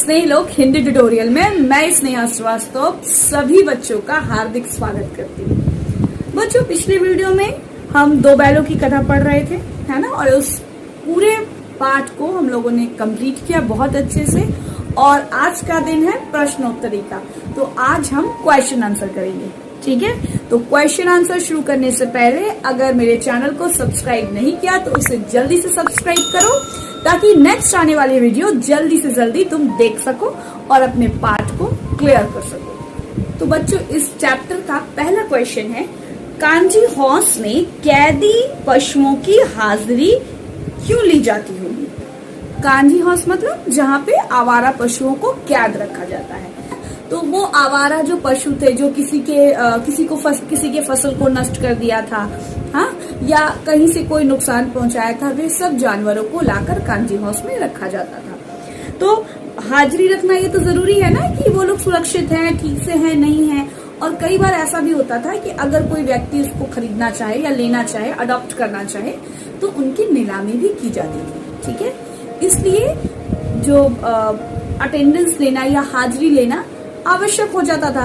स्नेहलोक Hindi tutorial में मैं स्नेहा श्रीवास्तव सभी बच्चों का हार्दिक स्वागत करती हूँ। बच्चों, पिछले वीडियो में हम दो बैलों की कथा पढ़ रहे थे, है ना, और उस पूरे पाठ को हम लोगों ने कंप्लीट किया बहुत अच्छे से। और आज का दिन है प्रश्नोत्तरी का, तो आज हम क्वेश्चन आंसर करेंगे। ठीक है, तो क्वेश्चन आंसर शुरू करने से पहले अगर मेरे चैनल को सब्सक्राइब नहीं किया तो उसे जल्दी से सब्सक्राइब करो, ताकि नेक्स्ट आने वाली वीडियो जल्दी से जल्दी तुम देख सको और अपने पाठ को क्लियर कर सको। तो बच्चों, इस चैप्टर का पहला क्वेश्चन है, कांजी हाउस में कैदी पशुओं की हाजिरी क्यों ली जाती होगी? कांजी हाउस मतलब जहाँ पे आवारा पशुओं को कैद रखा जाता है। तो वो आवारा जो पशु थे जो किसी के फसल को नष्ट कर दिया था, हाँ, या कहीं से कोई नुकसान पहुंचाया था, वे सब जानवरों को लाकर कांजी हाउस में रखा जाता था। तो हाजिरी रखना ये तो जरूरी है ना कि वो लोग सुरक्षित हैं, ठीक से हैं, नहीं है। और कई बार ऐसा भी होता था कि अगर कोई व्यक्ति उसको खरीदना चाहे या लेना चाहे, अडॉप्ट करना चाहे, तो उनकी नीलामी भी की जाती थी। ठीक है, इसलिए जो अटेंडेंस लेना या हाजिरी लेना आवश्यक हो जाता था,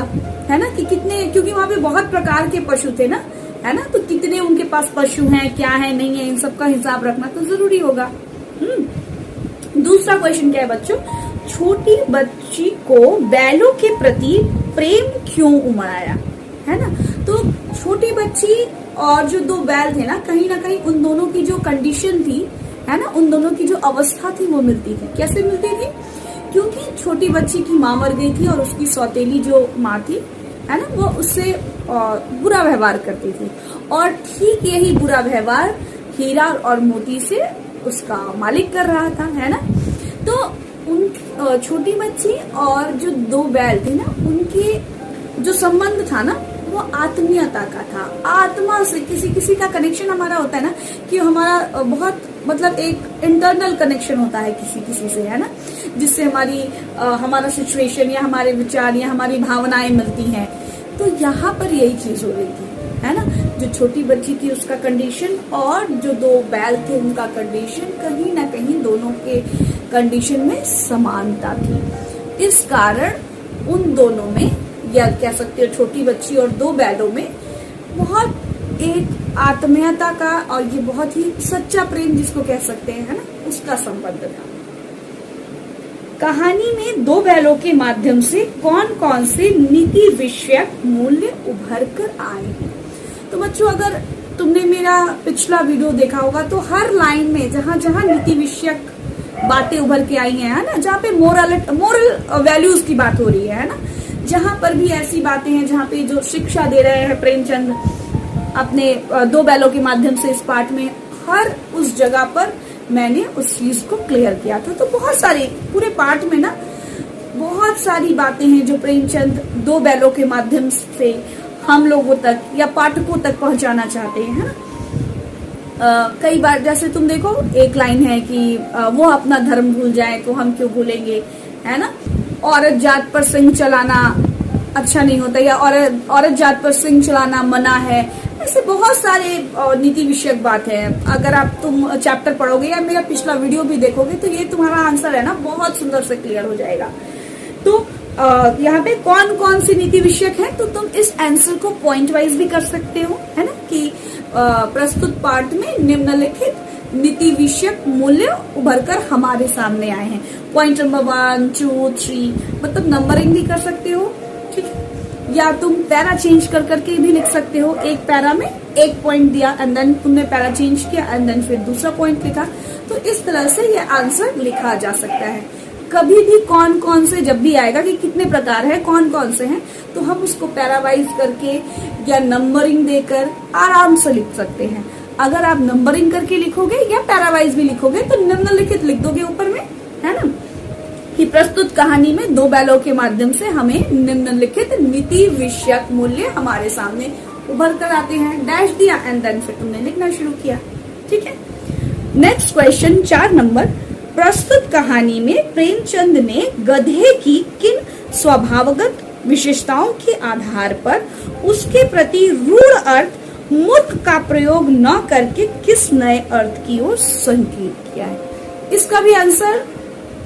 है ना, कि कितने, क्योंकि वहां पे बहुत प्रकार के पशु थे ना, है ना, तो कितने उनके पास पशु हैं, क्या है, नहीं है, इन सब का हिसाब रखना तो जरूरी होगा। दूसरा क्वेश्चन क्या है बच्चों, छोटी बच्ची को बैलों के प्रति प्रेम क्यों उमड़ आया? है ना, तो छोटी बच्ची और जो दो बैल थे ना कहीं उन दोनों की जो कंडीशन थी, है ना, उन दोनों की जो अवस्था थी वो मिलती थी। कैसे मिलती थी? क्योंकि छोटी बच्ची की माँ मर गई थी और उसकी सौतेली जो माँ थी, है ना, वो उससे बुरा व्यवहार करती थी। और ठीक यही बुरा व्यवहार हीरा और मोती से उसका मालिक कर रहा था, है ना। तो उन छोटी बच्ची और जो दो बैल थे ना, उनके जो संबंध था ना वो आत्मीयता का था, आत्मा से। किसी का कनेक्शन हमारा होता है ना, कि हमारा बहुत मतलब एक इंटरनल कनेक्शन होता है किसी से, है ना, जिससे हमारा सिचुएशन या हमारे विचार या हमारी भावनाएं मिलती हैं। तो यहाँ पर यही चीज हो रही थी, है ना, जो छोटी बच्ची थी उसका कंडीशन और जो दो बैल थे उनका कंडीशन, कहीं ना कहीं दोनों के कंडीशन में समानता थी। इस कारण उन दोनों में, या कह सकते हो छोटी बच्ची और दो बैलों में, बहुत एक आत्मीयता का और ये बहुत ही सच्चा प्रेम जिसको कह सकते हैं, है ना, उसका संबंध था। कहानी में दो बैलों के माध्यम से कौन कौन से नीति विषयक मूल्य उभर कर आए हैं? तो बच्चों, अगर तुमने मेरा पिछला वीडियो देखा होगा तो हर लाइन में जहाँ जहाँ नीति विषयक बातें उभर के आई हैं, है ना, जहाँ पे मोरल वैल्यूज की बात हो रही है ना, जहाँ पर भी ऐसी बातें हैं जहाँ पे जो शिक्षा दे रहे हैं प्रेमचंद अपने दो बैलों के माध्यम से इस पाठ में, हर उस जगह पर मैंने उस चीज को क्लियर किया था। तो बहुत सारी, पूरे पाठ में ना बहुत सारी बातें हैं जो प्रेमचंद दो बैलों के माध्यम से हम लोगों तक या पाठकों तक पहुंचाना चाहते हैं, है ना। कई बार जैसे तुम देखो, एक लाइन है कि वो अपना धर्म भूल जाए तो हम क्यों भूलेंगे, है ना, औरत जात पर सिंह चलाना अच्छा नहीं होता, या औरत जात पर सिंह चलाना मना है। ऐसे बहुत सारे नीति विषयक बात है। अगर तुम चैप्टर पढ़ोगे या मेरा पिछला वीडियो भी देखोगे तो ये तुम्हारा आंसर है ना बहुत सुंदर से क्लियर हो जाएगा। तो यहाँ पे कौन कौन सी नीति विषयक है, तो तुम इस आंसर को पॉइंट वाइज भी कर सकते हो, है ना, कि प्रस्तुत पाठ में निम्नलिखित नीति विषयक मूल्य उभरकर हमारे सामने आए हैं। पॉइंट नंबर 1, 2, 3 मतलब नंबरिंग भी कर सकते हो, ठीक है, या तुम पैरा चेंज कर करके भी लिख सकते हो। एक पैरा में एक पॉइंट दिया एंड देन तुमने पैरा चेंज किया एंड देन फिर दूसरा पॉइंट लिखा। तो इस तरह से ये आंसर लिखा जा सकता है। कभी भी कौन कौन से जब भी आएगा कि कितने प्रकार है, कौन कौन से हैं, तो हम उसको पैरावाइज करके या नंबरिंग देकर आराम से लिख सकते हैं। अगर आप नंबरिंग करके लिखोगे या पैरावाइज भी लिखोगे तो निम्नलिखित लिख दोगे ऊपर में, है ना, कि प्रस्तुत कहानी में दो बैलों के माध्यम से हमें निम्नलिखित नीति विषयक मूल्य हमारे सामने उभर कर आते हैं। डैश दिया एंड देन फिर तुमने लिखना शुरू किया। ठीक है, नेक्स्ट क्वेश्चन 4 नंबर, प्रस्तुत कहानी में प्रेमचंद ने गधे की किन स्वभावगत विशेषताओं के आधार पर उसके प्रति रूढ़ अर्थ मूर्ख का प्रयोग न करके किस नए अर्थ की ओर संकेत किया है? इसका भी आंसर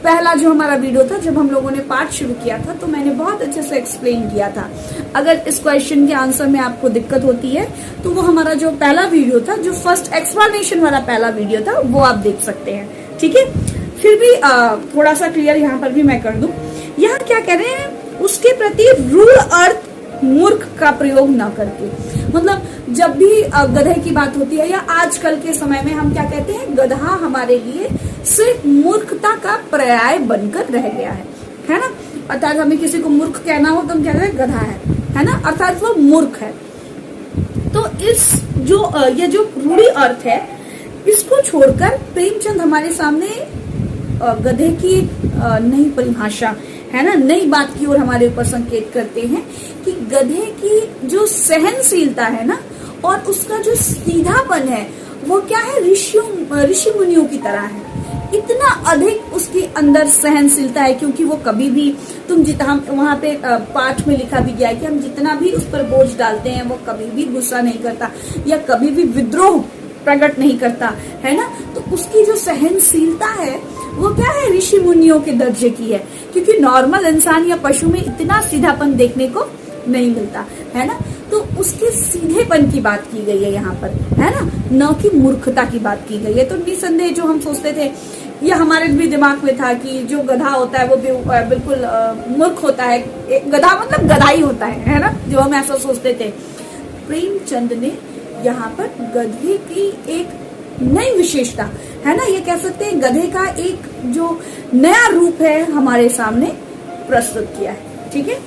पहला जो हमारा वीडियो था, जब हम लोगों ने पाठ शुरू किया था, तो मैंने बहुत अच्छे से एक्सप्लेन किया था। अगर इस क्वेश्चन के आंसर में आपको दिक्कत होती है तो वो हमारा जो पहला वीडियो था, जो फर्स्ट एक्सप्लेनेशन वाला पहला वीडियो था, वो आप देख सकते हैं। ठीक है, फिर भी थोड़ा सा क्लियर यहाँ पर भी मैं कर दूं। यहाँ क्या कह रहे हैं, उसके प्रति रूढ़ अर्थ मूर्ख का प्रयोग ना करके। मतलब जब भी गधे की बात होती है, या आजकल के समय में हम क्या कहते हैं, गधा हमारे लिए सिर्फ मूर्खता का पर्याय बनकर रह गया है ना। अर्थात हमें किसी को मूर्ख कहना हो तो हम कहते हैं गधा है ना, अर्थात वो मूर्ख है। तो इस ये जो रूढ़ी अर्थ है, इसको छोड़कर प्रेमचंद हमारे सामने गधे की नई परिभाषा है ना, नई बात की ओर हमारे ऊपर संकेत करते हैं कि गधे की जो सहनशीलता है ना, और उसका जो सीधापन है, वो क्या है, ऋषि मुनियों की तरह है। इतना अधिक उसके अंदर सहनशीलता है, क्योंकि वो कभी भी हम वहां पे पाठ में लिखा भी गया है कि हम जितना भी उस पर बोझ डालते हैं, वो कभी भी गुस्सा नहीं करता या कभी भी विद्रोह प्रकट नहीं करता, है ना। तो उसकी जो सहनशीलता है वो क्या है, ऋषि मुनियों के दर्जे की है, क्योंकि नॉर्मल इंसान या पशु में इतना सीधापन देखने को नहीं मिलता, है ना। तो उसके सीधेपन की बात की गई है यहाँ पर, है ना, न कि मूर्खता की बात की गई है। तो निसंदेह जो हम सोचते थे, या हमारे भी दिमाग में था कि जो गधा होता है वो बिल्कुल मूर्ख होता है, गधा मतलब गधा ही होता है ना, जो हम ऐसा सोचते थे। प्रेमचंद ने यहाँ पर गधे की एक नई विशेषता, है ना, ये कह सकते हैं गधे का एक जो नया रूप है हमारे सामने प्रस्तुत किया है। ठीक है,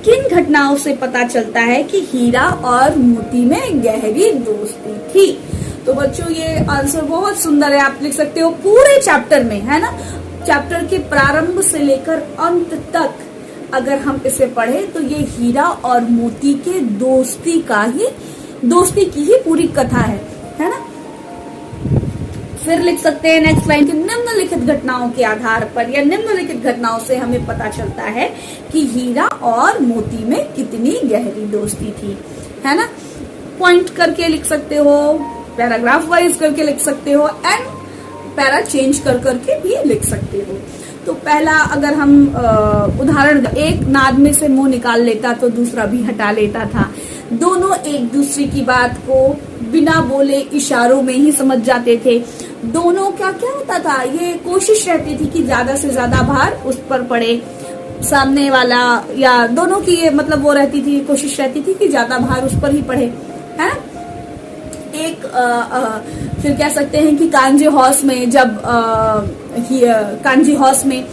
किन घटनाओं से पता चलता है कि हीरा और मोती में गहरी दोस्ती थी। तो बच्चों ये आंसर बहुत सुंदर है, आप लिख सकते हो पूरे चैप्टर में, है ना। चैप्टर के प्रारंभ से लेकर अंत तक अगर हम इसे पढ़े तो ये हीरा और मोती के दोस्ती की ही पूरी कथा है ना। फिर लिख सकते हैं नेक्स्ट लाइन की, निम्नलिखित घटनाओं के आधार पर या निम्नलिखित घटनाओं से हमें पता चलता है कि हीरा और मोती में कितनी गहरी दोस्ती थी, है ना। पॉइंट करके लिख सकते हो, पैराग्राफ वाइज करके लिख सकते हो, एंड पैरा चेंज कर करके भी लिख सकते हो। तो पहला अगर हम उदाहरण, एक नाद में से मुंह निकाल लेता तो दूसरा भी हटा लेता था। दोनों एक दूसरे की बात को बिना बोले इशारों में ही समझ जाते थे। दोनों का क्या होता था, ये कोशिश रहती थी कि ज्यादा से ज्यादा भार उस पर पड़े, सामने वाला या दोनों की ये मतलब वो रहती थी, कोशिश रहती थी कि ज्यादा भार उस पर ही पड़े, है ना। एक फिर कह सकते हैं कि कांजी हॉर्स में जब कांजी हॉर्स में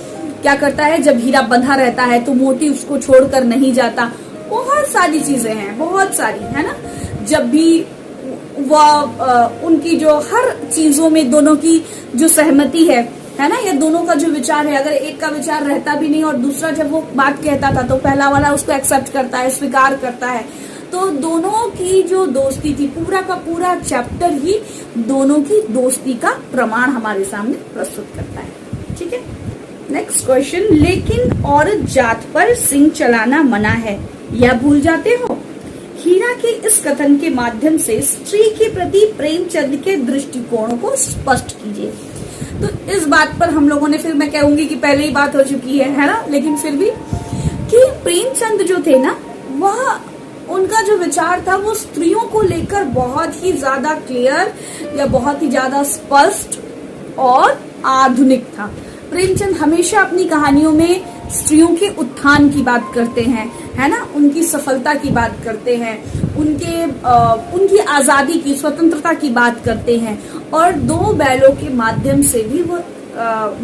क्या करता है, जब हीरा बंधा रहता है तो मोती उसको छोड़कर नहीं जाता। बहुत सारी चीजें हैं, बहुत सारी, है ना। जब भी वह उनकी जो हर चीजों में दोनों की जो सहमति है ना, या दोनों का जो विचार है, अगर एक का विचार रहता भी नहीं और दूसरा जब वो बात कहता था तो पहला वाला उसको एक्सेप्ट करता है, स्वीकार करता है। तो दोनों की जो दोस्ती थी, पूरा का पूरा चैप्टर ही दोनों की दोस्ती का प्रमाण हमारे सामने प्रस्तुत करता है। ठीक है, नेक्स्ट क्वेश्चन, लेकिन औरत जात पर सिंह चलाना मना है, यह भूल जाते हो। हीरा के इस कथन के माध्यम से स्त्री के प्रति प्रेमचंद के दृष्टिकोण को स्पष्ट कीजिए। तो इस बात पर हम लोगों ने, फिर मैं कहूंगी कि पहले ही बात हो चुकी है ना, लेकिन फिर भी कि प्रेमचंद जो थे ना, वह उनका जो विचार था वो स्त्रियों को लेकर बहुत ही ज्यादा क्लियर या बहुत ही ज्यादा स्पष्ट और आधुनिक था। प्रेमचंद हमेशा अपनी कहानियों में स्त्रियों के उत्थान की बात करते हैं, है ना, उनकी सफलता की बात करते हैं, उनकी आजादी की, स्वतंत्रता की बात करते हैं। और दो बैलों के माध्यम से भी वो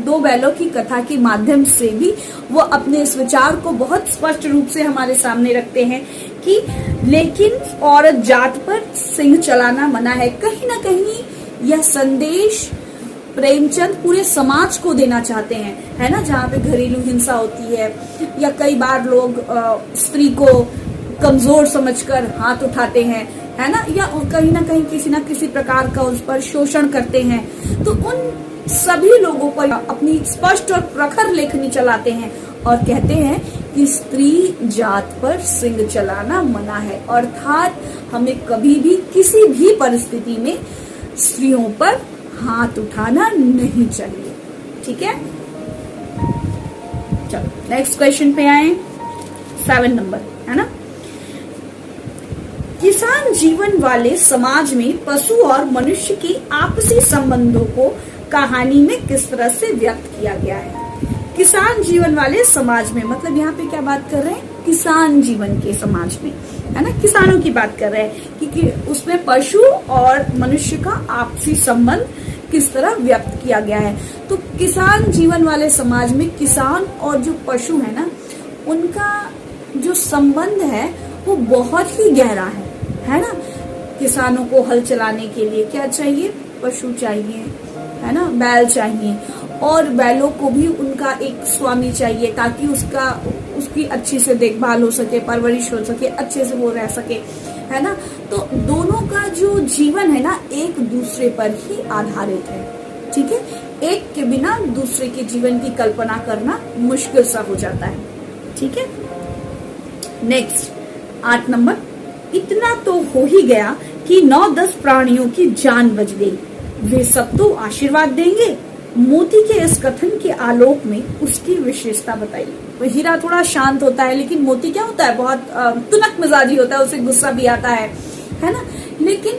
दो बैलों की कथा के माध्यम से भी वो अपने इस विचार को बहुत स्पष्ट रूप से हमारे सामने रखते हैं कि लेकिन औरत जात पर सिंह चलाना मना है। कहीं ना कहीं यह संदेश प्रेमचंद पूरे समाज को देना चाहते हैं, है ना, जहाँ पे घरेलू हिंसा होती है या कई बार लोग स्त्री को कमजोर समझकर हाथ उठाते हैं, है ना, या कहीं ना कहीं किसी ना किसी प्रकार का उस पर शोषण करते हैं। तो उन सभी लोगों पर अपनी स्पष्ट और प्रखर लेखनी चलाते हैं और कहते हैं कि स्त्री जात पर सिंह चलाना मना है, अर्थात हमें कभी भी किसी भी परिस्थिति में स्त्रियों पर हाथ उठाना नहीं चाहिए। ठीक है, चलो नेक्स्ट क्वेश्चन पे आए। 7 नंबर है ना, किसान जीवन वाले समाज में पशु और मनुष्य के आपसी संबंधों को कहानी में किस तरह से व्यक्त किया गया है। किसान जीवन वाले समाज में मतलब यहाँ पे क्या बात कर रहे हैं, किसान जीवन के समाज में, है ना, किसानों की बात कर रहे हैं क्योंकि उसमें पशु और मनुष्य का आपसी संबंध किस तरह व्यक्त किया गया है। तो किसान जीवन वाले समाज में किसान और जो पशु है ना, उनका जो संबंध है वो बहुत ही गहरा है ना। किसानों को हल चलाने के लिए क्या चाहिए, पशु चाहिए, है ना, बैल चाहिए, और बैलों को भी उनका एक स्वामी चाहिए ताकि उसकी अच्छी से देखभाल हो सके, परवरिश हो सके, अच्छे से वो रह सके, है ना। तो दोनों का जो जीवन है ना एक दूसरे पर ही आधारित है, ठीक है। एक के बिना दूसरे के जीवन की कल्पना करना मुश्किल सा हो जाता है, ठीक है। नेक्स्ट 8 नंबर, इतना तो हो ही गया कि 9-10 प्राणियों की जान बच गई, वे सब तो आशीर्वाद देंगे। मोती के इस कथन के आलोक में उसकी विशेषता बताइए। तो हीरा थोड़ा शांत होता है, लेकिन मोती क्या होता है, बहुत तुनक मिजाजी होता है, उसे गुस्सा भी आता है ना। लेकिन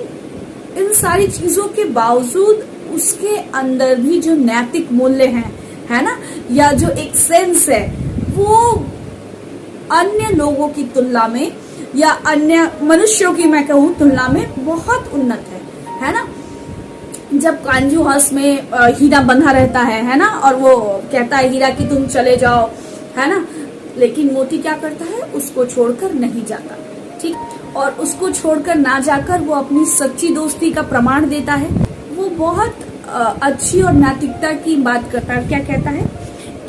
इन सारी चीजों के बावजूद उसके अंदर भी जो नैतिक मूल्य हैं, है ना, या जो एक सेंस है, वो अन्य लोगों की तुलना में या अन्य मनुष्यों की मैं कहूँ तुलना में बहुत उन्नत है ना। जब कांजू हाउस में हीरा बंधा रहता है ना, और वो कहता है हीरा कि तुम चले जाओ, है ना, लेकिन मोती क्या करता है, उसको छोड़कर नहीं जाता, ठीक। और उसको छोड़कर ना जाकर वो अपनी सच्ची दोस्ती का प्रमाण देता है। वो बहुत अच्छी और नैतिकता की बात करता है। क्या कहता है,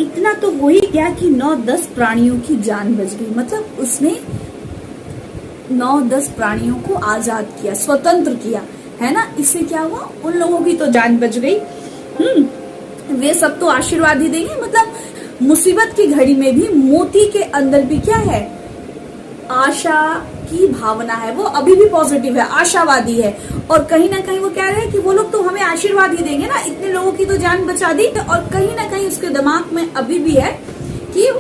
इतना तो हो ही गया कि 9-10 प्राणियों की जान बच गई। मतलब उसने 9-10 प्राणियों को आजाद किया, स्वतंत्र किया, है ना। इससे क्या हुआ, उन लोगों की तो जान बच गई, वे सब तो आशीर्वाद ही देंगे। मतलब मुसीबत की घड़ी में भी मोती के अंदर भी क्या है, आशा की भावना है, वो अभी भी पॉजिटिव है, आशावादी है। और कहीं ना कहीं वो कह रहे हैं कि वो लोग तो हमें आशीर्वाद ही देंगे ना, इतने लोगों की तो जान बचा दी। और कहीं ना कहीं उसके दिमाग में अभी भी है कि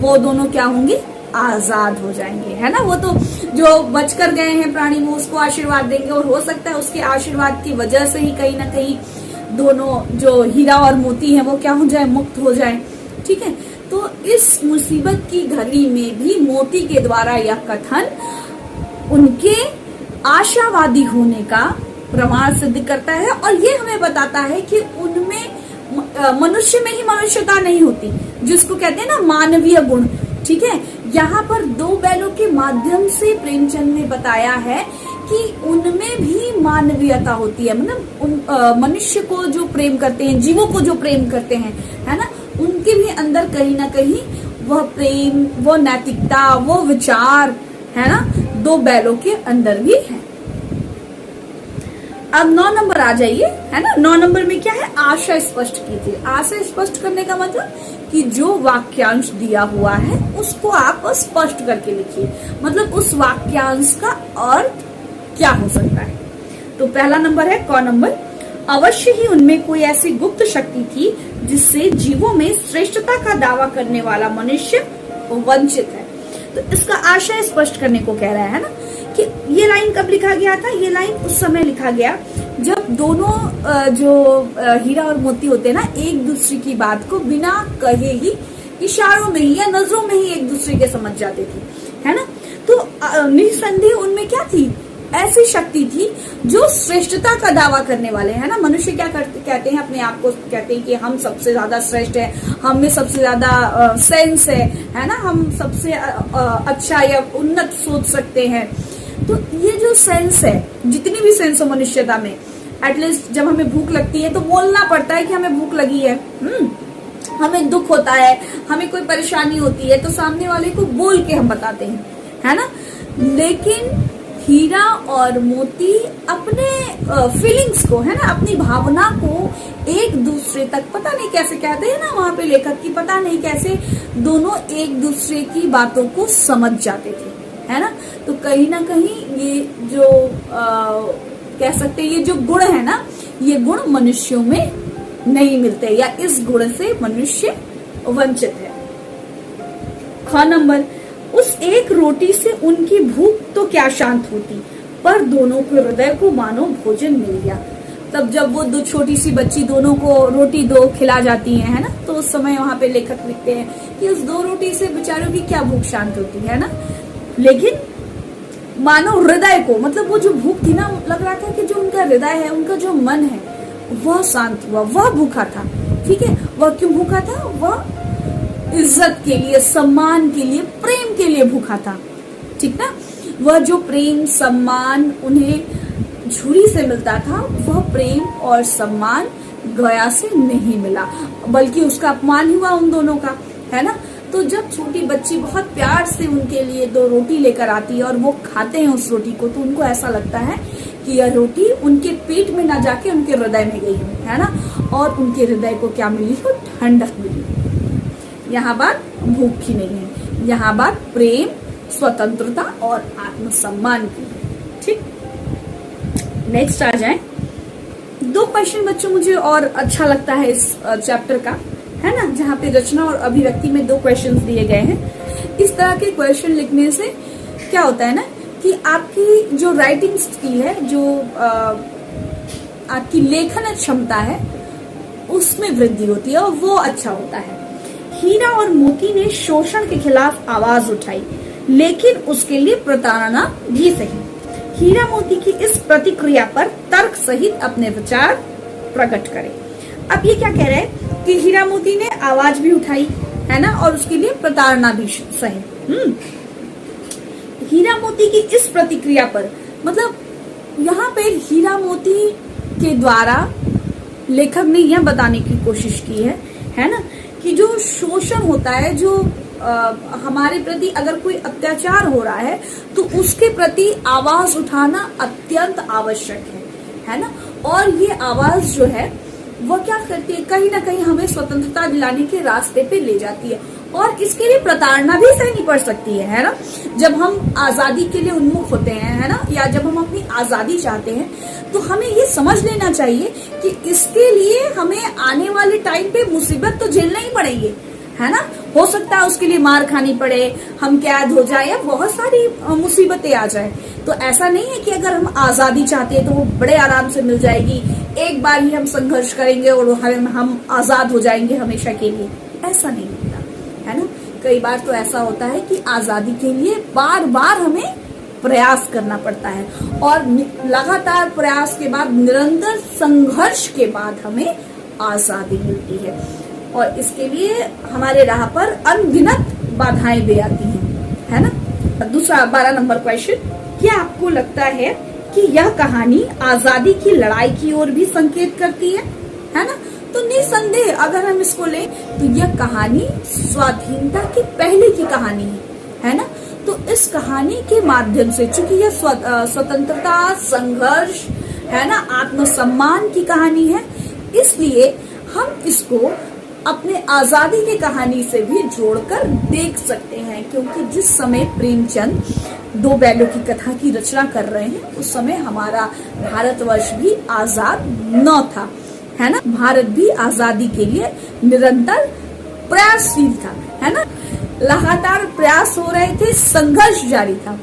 वो दोनों क्या होंगे, आजाद हो जाएंगे, है ना। वो तो जो बचकर गए हैं प्राणी वो उसको आशीर्वाद देंगे, और हो सकता है उसके आशीर्वाद की वजह से ही कहीं ना कहीं दोनों जो हीरा और मोती हैं वो क्या हो जाए, मुक्त हो जाए, ठीक है। तो इस मुसीबत की घड़ी में भी मोती के द्वारा यह कथन उनके आशावादी होने का प्रमाण सिद्ध करता है, और ये हमें बताता है कि उनमें मनुष्य में ही मनुष्यता नहीं होती, जिसको कहते हैं ना मानवीय गुण, ठीक है। यहाँ पर 2 बैलों के माध्यम से प्रेमचंद ने बताया है कि उनमें भी मानवीयता होती है। मतलब उन मनुष्य को जो प्रेम करते हैं, जीवों को जो प्रेम करते हैं, है ना, उनके भी अंदर कहीं ना कहीं वह प्रेम, वो नैतिकता, वो विचार, है ना, 2 बैलों के अंदर भी है। अब 9 नंबर आ जाइए, है ना। 9 नंबर में क्या है, आशा स्पष्ट कीजिए। आशा स्पष्ट करने का मतलब कि जो वाक्यांश दिया हुआ है उसको आप स्पष्ट करके लिखिए। मतलब उस वाक्यांश का अर्थ क्या हो सकता है। तो पहला नंबर है क नंबर, अवश्य ही उनमें कोई ऐसी गुप्त शक्ति थी जिससे जीवों में श्रेष्ठता का दावा करने वाला मनुष्य वंचित है। तो इसका आशय स्पष्ट करने को कह रहा है ना, कि ये लाइन कब लिखा गया था, ये लाइन उस समय लिखा गया जब दोनों जो हीरा और मोती होते हैं ना, एक दूसरे की बात को बिना कहे ही इशारों में ही या नजरों में ही एक दूसरे के समझ जाते थे, है ना। तो निसंदेह उनमें क्या थी, ऐसी शक्ति थी जो श्रेष्ठता का दावा करने वाले, है ना। मनुष्य क्या कहते हैं, अपने आप को कहते हैं कि हम सबसे ज्यादा श्रेष्ठ है, हम में सबसे ज्यादा सेंस है ना, हम सबसे अच्छा या उन्नत सोच सकते हैं। तो ये जो सेंस है, जितनी भी सेंस हो मनुष्यता में, एटलीस्ट जब हमें भूख लगती है तो बोलना पड़ता है कि हमें भूख लगी है, हमें दुख होता है, हमें कोई परेशानी होती है, तो सामने वाले को बोल के हम बताते हैं, है ना। लेकिन हीरा और मोती अपने फीलिंग्स को, है ना, अपनी भावना को एक दूसरे तक पता नहीं कैसे कहते हैं ना, वहां पे लेखक की पता नहीं कैसे दोनों एक दूसरे की बातों को समझ जाते थे, है ना। तो कहीं ना कहीं ये जो कह सकते हैं, ये जो गुण है ना, ये गुण मनुष्यों में नहीं मिलते या इस गुण से मनुष्य वंचित है। ख नंबर, उस एक रोटी से उनकी भूख तो क्या शांत होती, पर दोनों के हृदय को मानो भोजन मिल गया। तब जब वो दो छोटी सी बच्ची दोनों को रोटी दो खिला जाती है ना, तो उस समय वहां पे लेखक लिखते हैं कि उस दो रोटी से बेचारों की क्या भूख शांत होती है ना, लेकिन मानो हृदय को, मतलब वो जो भूख थी ना, लग रहा था कि जो उनका हृदय है, उनका जो मन है वह शांत हुआ, वह भूखा था। ठीक है, वह क्यों भूखा था? वह इज्जत के लिए, सम्मान के लिए, प्रेम के लिए भूखा था। ठीक ना, वह जो प्रेम सम्मान उन्हें झुरी से मिलता था, वह प्रेम और सम्मान गया से नहीं मिला, बल्कि उसका अपमान हुआ उन दोनों का, है ना। तो जब छोटी बच्ची बहुत प्यार से उनके लिए दो रोटी लेकर आती है और वो खाते हैं उस रोटी को, तो उनको ऐसा लगता है कि यह रोटी उनके पेट में ना जाके उनके हृदय में गई है ना, और उनके हृदय को क्या मिली? तो ठंडक मिली। यहाँ बात भूख की नहीं है, यहाँ बात प्रेम, स्वतंत्रता और आत्मसम्मान की। ठीक, नेक्स्ट आ जाए। दो क्वेश्चन बच्चों मुझे और अच्छा लगता है इस चैप्टर का, है ना, जहाँ पे रचना और अभिव्यक्ति में दो क्वेश्चन दिए गए हैं। इस तरह के क्वेश्चन लिखने से क्या होता है ना कि आपकी जो राइटिंग स्किल है, जो आपकी लेखन क्षमता है, उसमें वृद्धि होती है और वो अच्छा होता है। हीरा और मोती ने शोषण के खिलाफ आवाज उठाई, लेकिन उसके लिए प्रताड़ना भी सही। हीरा मोती की इस प्रतिक्रिया पर तर्क सहित अपने विचार प्रकट करें। अब ये क्या कह रहे हैं कि हीरा मोती ने आवाज भी उठाई, है ना, और उसके लिए प्रताड़ना भी सही। हीरा मोती की इस प्रतिक्रिया पर, मतलब यहाँ पे हीरा मोती के द्वारा लेखक ने यह बताने की कोशिश की है ना, कि जो शोषण होता है, जो हमारे प्रति अगर कोई अत्याचार हो रहा है, तो उसके प्रति आवाज उठाना अत्यंत आवश्यक है ना। और ये आवाज जो है वो क्या करती है, कहीं ना कहीं हमें स्वतंत्रता दिलाने के रास्ते पे ले जाती है, और इसके लिए प्रताड़ना भी सहनी पड़ सकती है ना। जब हम आजादी के लिए उन्मुख होते हैं, है ना, या जब हम अपनी आजादी चाहते हैं, तो हमें ये समझ लेना चाहिए कि इसके लिए हमें आने वाले टाइम पे मुसीबत तो झेलना ही पड़ेगी, है ना। हो सकता है उसके लिए मार खानी पड़े, हम कैद हो जाए, या बहुत सारी मुसीबतें आ जाए। तो ऐसा नहीं है कि अगर हम आजादी चाहते हैं तो वो बड़े आराम से मिल जाएगी, एक बार ही हम संघर्ष करेंगे और हम आजाद हो जाएंगे हमेशा के लिए। ऐसा नहीं होता, है ना। कई बार तो ऐसा होता है कि आजादी के लिए बार बार हमें प्रयास करना पड़ता है, और लगातार प्रयास के बाद, निरंतर संघर्ष के बाद हमें आजादी मिलती है, और इसके लिए हमारे राह पर अनगिनत बाधाएं भी आती हैं, है ना। दूसरा 12 नंबर क्वेश्चन, क्या आपको लगता है कि यह कहानी आजादी की लड़ाई की ओर भी संकेत करती है ना। तो निसंदेह अगर हम इसको लें तो यह कहानी स्वाधीनता की पहले की कहानी है ना। तो इस कहानी के माध्यम से, चूंकि यह स्वतंत्रता, संघर्ष, है ना, आत्मसम्मान की कहानी है, इसलिए हम इसको अपने आजादी की कहानी से भी जोड़कर देख सकते हैं। क्योंकि जिस समय प्रेमचंद दो बैलों की कथा की रचना कर रहे हैं, उस समय हमारा भारतवर्ष भी आजाद न था, है ना। भारत भी आजादी के लिए निरंतर प्रयासशील था, है ना। लगातार प्रयास हो रहे थे, संघर्ष जारी था,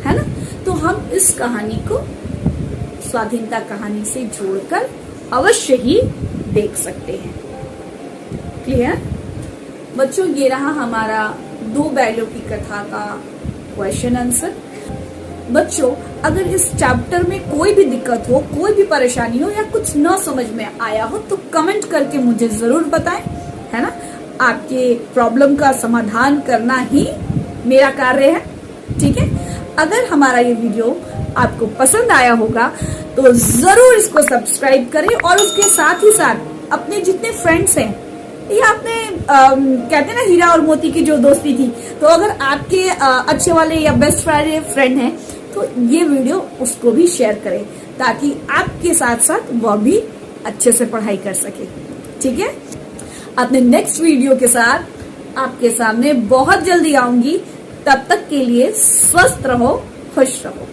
है ना। तो हम इस कहानी को स्वाधीनता कहानी से जोड़कर अवश्य ही देख सकते हैं। क्लियर बच्चों, ये रहा हमारा दो बैलों की कथा का क्वेश्चन आंसर। बच्चों, अगर इस चैप्टर में कोई भी दिक्कत हो, कोई भी परेशानी हो, या कुछ न समझ में आया हो, तो कमेंट करके मुझे जरूर बताएं, है ना। आपके प्रॉब्लम का समाधान करना ही मेरा कार्य है, ठीक है। अगर हमारा ये वीडियो आपको पसंद आया होगा तो जरूर इसको सब्सक्राइब करें, और उसके साथ ही साथ अपने जितने फ्रेंड्स हैं, ये आपने कहते हैं ना हीरा और मोती की जो दोस्ती थी, तो अगर आपके अच्छे वाले या बेस्ट फ्रेंड हैं तो ये वीडियो उसको भी शेयर करें, ताकि आपके साथ साथ वह भी अच्छे से पढ़ाई कर सके, ठीक है। अपने नेक्स्ट वीडियो के साथ आपके सामने बहुत जल्दी आऊंगी। तब तक के लिए स्वस्थ रहो, खुश रहो।